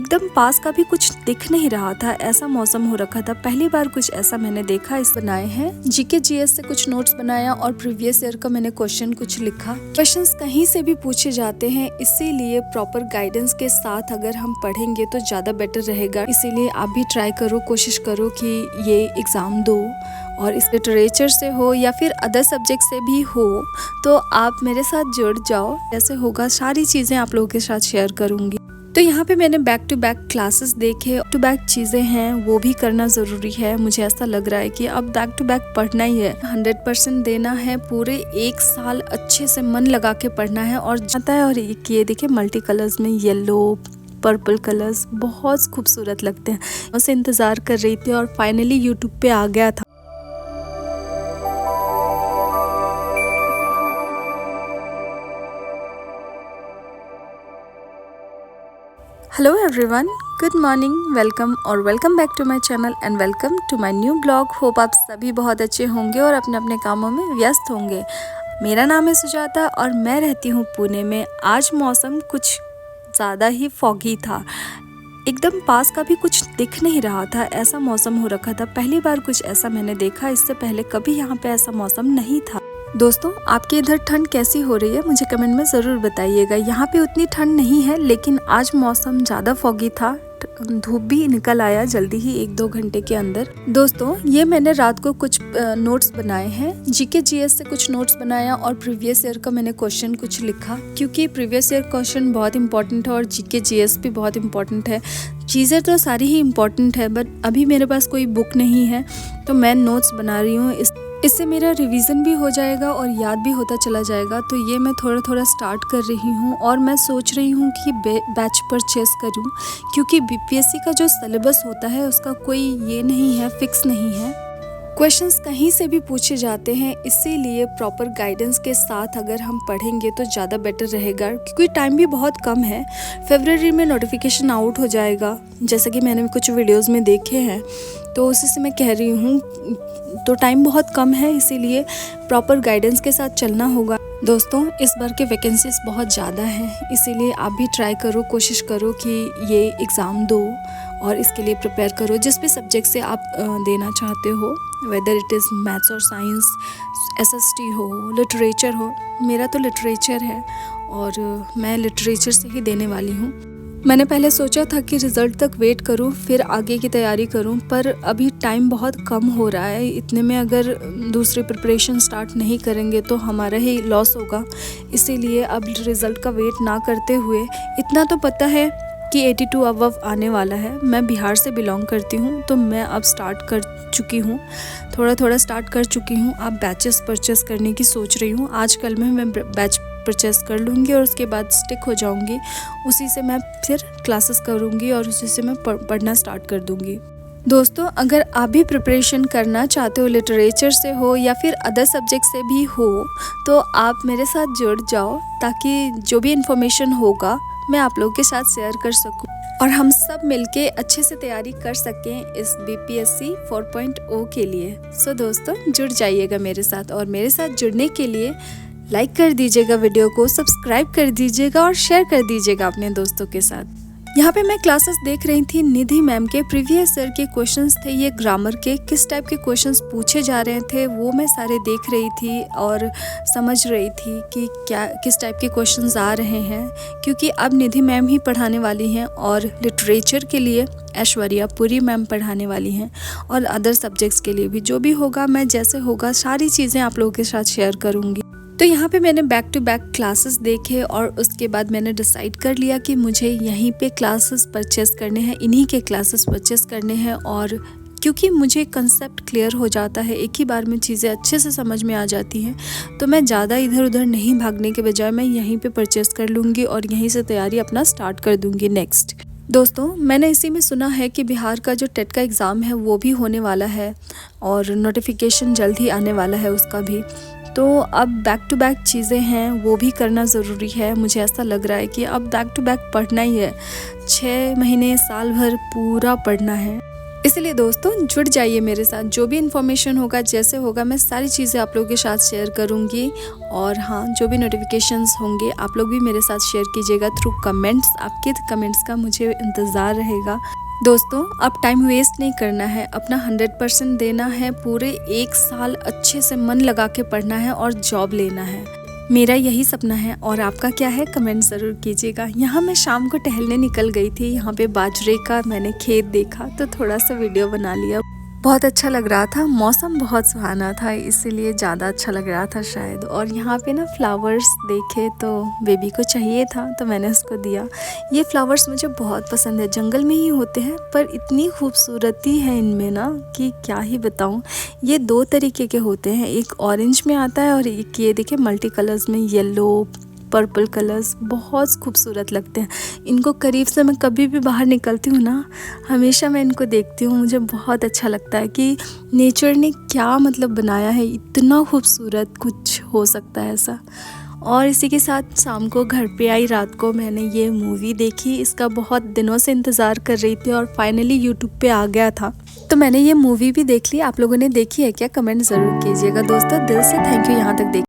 एकदम पास का भी कुछ दिख नहीं रहा था, ऐसा मौसम हो रखा था। पहली बार कुछ ऐसा मैंने देखा। इस बनाए हैं जीके जीएस से कुछ नोट्स बनाया और प्रीवियस ईयर का मैंने क्वेश्चन कुछ लिखा। क्वेश्चंस कहीं से भी पूछे जाते हैं, इसीलिए प्रॉपर गाइडेंस के साथ अगर हम पढ़ेंगे तो ज़्यादा बेटर रहेगा। इसीलिए आप भी ट्राई करो, कोशिश करो कि ये एग्ज़ाम दो, और इस लिटरेचर से हो या फिर अदर सब्जेक्ट से भी हो तो आप मेरे साथ जुड़ जाओ। जैसे होगा सारी चीज़ें आप लोगों के साथ शेयर करूँगी। तो यहाँ पे मैंने बैक टू बैक क्लासेस देखे, टू बैक चीज़ें हैं वो भी करना ज़रूरी है। मुझे ऐसा लग रहा है कि अब बैक टू बैक पढ़ना ही है, 100% देना है। पूरे 1 साल अच्छे से मन लगा के पढ़ना है और जाता है। और ये देखिए मल्टी कलर्स में येलो पर्पल कलर्स बहुत खूबसूरत लगते हैं। उसे इंतज़ार कर रही थी और फाइनली यूट्यूब पे आ गया था। Hello everyone, good morning, welcome back to my channel and welcome to my new blog. Hope आप सभी बहुत अच्छे होंगे और अपने अपने कामों में व्यस्त होंगे। मेरा नाम है सुजाता और मैं रहती हूँ पुणे में। आज मौसम कुछ ज़्यादा ही फॉगी था, एकदम पास का भी कुछ दिख नहीं रहा था, ऐसा मौसम हो रखा था। पहली बार कुछ ऐसा मैंने देखा, इससे पहले कभी यहाँ पे ऐसा मौसम नहीं था। दोस्तों, आपके इधर ठंड कैसी हो रही है मुझे कमेंट में ज़रूर बताइएगा। यहाँ पे उतनी ठंड नहीं है, लेकिन आज मौसम ज़्यादा फॉगी था। धूप भी निकल आया जल्दी ही 1-2 घंटे के अंदर। दोस्तों, ये मैंने रात को कुछ नोट्स बनाए हैं, जीके जीएस से कुछ नोट्स बनाया और प्रीवियस ईयर का मैंने क्वेश्चन कुछ लिखा, क्योंकि प्रीवियस ईयर क्वेश्चन बहुत इंपॉर्टेंट है और जीके जीएस भी बहुत इंपॉर्टेंट है। चीज़ें तो सारी ही इम्पॉर्टेंट है, बट अभी मेरे पास कोई बुक नहीं है तो मैं नोट्स बना रही हूँ। इससे मेरा रिवीजन भी हो जाएगा और याद भी होता चला जाएगा। तो ये मैं थोड़ा थोड़ा स्टार्ट कर रही हूँ और मैं सोच रही हूँ कि बैच परचेस करूँ, क्योंकि बीपीएससी का जो सिलेबस होता है उसका कोई ये नहीं है, फिक्स नहीं है। क्वेश्चंस कहीं से भी पूछे जाते हैं, इसीलिए प्रॉपर गाइडेंस के साथ अगर हम पढ़ेंगे तो ज़्यादा बेटर रहेगा, क्योंकि टाइम भी बहुत कम है। फरवरी में नोटिफिकेशन आउट हो जाएगा, जैसा कि मैंने कुछ वीडियोस में देखे हैं, तो उसी से मैं कह रही हूँ। तो टाइम बहुत कम है, इसीलिए प्रॉपर गाइडेंस के साथ चलना होगा। दोस्तों, इस बार के वैकेंसीज बहुत ज़्यादा हैं, इसीलिए आप भी ट्राई करो, कोशिश करो कि ये एग्ज़ाम दो और इसके लिए प्रिपेयर करो। जिस भी सब्जेक्ट से आप देना चाहते हो, वेदर इट इज़ मैथ्स और साइंस, एसएसटी हो, लिटरेचर हो। मेरा तो लिटरेचर है और मैं लिटरेचर से ही देने वाली हूँ। मैंने पहले सोचा था कि रिज़ल्ट तक वेट करूं, फिर आगे की तैयारी करूं, पर अभी टाइम बहुत कम हो रहा है। इतने में अगर दूसरी प्रिपरेशन स्टार्ट नहीं करेंगे तो हमारा ही लॉस होगा। इसीलिए अब रिज़ल्ट का वेट ना करते हुए, इतना तो पता है कि 82 अबव आने वाला है। मैं बिहार से बिलोंग करती हूँ, तो मैं अब स्टार्ट कर चुकी हूँ, थोड़ा थोड़ा स्टार्ट कर चुकी हूँ। अब बैचेस परचेस करने की सोच रही हूँ। आजकल में मैं बैच परचेस कर लूँगी और उसके बाद स्टिक हो जाऊँगी। उसी से मैं फिर क्लासेस करूँगी और उसी से मैं पढ़ना स्टार्ट कर दूँगी। दोस्तों, अगर आप भी प्रिपरेशन करना चाहते हो, लिटरेचर से हो या फिर अदर सब्जेक्ट से भी हो, तो आप मेरे साथ जुड़ जाओ, ताकि जो भी इन्फॉर्मेशन होगा मैं आप लोगों के साथ शेयर कर सकूं और हम सब मिलके अच्छे से तैयारी कर सकें इस बीपीएससी 4.0 के लिए। सो दोस्तों, जुड़ जाइएगा मेरे साथ, और मेरे साथ जुड़ने के लिए लाइक कर दीजिएगा वीडियो को, सब्सक्राइब कर दीजिएगा और शेयर कर दीजिएगा अपने दोस्तों के साथ। यहाँ पे मैं क्लासेस देख रही थी, निधि मैम के प्रीवियस ईयर के क्वेश्चंस थे ये ग्रामर के। किस टाइप के क्वेश्चंस पूछे जा रहे थे वो मैं सारे देख रही थी और समझ रही थी कि किस टाइप के क्वेश्चंस आ रहे हैं, क्योंकि अब निधि मैम ही पढ़ाने वाली हैं और लिटरेचर के लिए ऐश्वर्या पुरी मैम पढ़ाने वाली हैं और अदर सब्जेक्ट्स के लिए भी। जो भी होगा, मैं जैसे होगा सारी चीज़ें आप लोगों के साथ शेयर करूँगी। तो यहाँ पे मैंने बैक टू बैक क्लासेस देखे और उसके बाद मैंने डिसाइड कर लिया कि मुझे यहीं पे क्लासेस परचेस करने हैं, इन्हीं के क्लासेस परचेस करने हैं। और क्योंकि मुझे कंसेप्ट क्लियर हो जाता है, एक ही बार में चीज़ें अच्छे से समझ में आ जाती हैं, तो मैं ज़्यादा इधर उधर नहीं भागने के बजाय मैं यहीं पे परचेस कर लूँगी और यहीं से तैयारी अपना स्टार्ट कर दूँगी नेक्स्ट। दोस्तों, मैंने इसी में सुना है कि बिहार का जो टेट का एग्ज़ाम है वो भी होने वाला है और नोटिफिकेशन जल्द ही आने वाला है उसका भी। तो अब बैक टू बैक चीज़ें हैं वो भी करना ज़रूरी है। मुझे ऐसा लग रहा है कि अब बैक टू बैक पढ़ना ही है, 6 महीने साल भर पूरा पढ़ना है। इसलिए दोस्तों जुड़ जाइए मेरे साथ, जो भी इन्फॉर्मेशन होगा जैसे होगा मैं सारी चीज़ें आप लोगों के साथ शेयर करूँगी। और हाँ, जो भी नोटिफिकेशंस होंगे आप लोग भी मेरे साथ शेयर कीजिएगा थ्रू कमेंट्स। आपके कमेंट्स का मुझे इंतज़ार रहेगा। दोस्तों अब टाइम वेस्ट नहीं करना है, अपना 100% देना है, पूरे 1 साल अच्छे से मन लगा के पढ़ना है और जॉब लेना है। मेरा यही सपना है। और आपका क्या है कमेंट ज़रूर कीजिएगा। यहाँ मैं शाम को टहलने निकल गई थी, यहाँ पे बाजरे का मैंने खेत देखा तो थोड़ा सा वीडियो बना लिया। बहुत अच्छा लग रहा था, मौसम बहुत सुहाना था, इसीलिए ज़्यादा अच्छा लग रहा था शायद। और यहाँ पे ना फ्लावर्स देखे तो बेबी को चाहिए था तो मैंने उसको दिया। ये फ्लावर्स मुझे बहुत पसंद है, जंगल में ही होते हैं पर इतनी खूबसूरती है इनमें ना कि क्या ही बताऊँ। ये 2 तरीके के होते हैं, एक ऑरेंज में आता है और एक ये देखिए मल्टी कलर्स में, येलो पर्पल कलर्स बहुत खूबसूरत लगते हैं। इनको करीब से मैं कभी भी बाहर निकलती हूँ ना, हमेशा मैं इनको देखती हूँ। मुझे बहुत अच्छा लगता है कि नेचर ने क्या मतलब बनाया है, इतना खूबसूरत कुछ हो सकता है ऐसा। और इसी के साथ शाम को घर पे आई, रात को मैंने ये मूवी देखी। इसका बहुत दिनों से इंतज़ार कर रही थी और फाइनली यूट्यूब पे आ गया था, तो मैंने ये मूवी भी देख ली। आप लोगों ने देखी है क्या? कमेंट ज़रूर कीजिएगा दोस्तों। दिल से थैंक यू यहाँ तक देख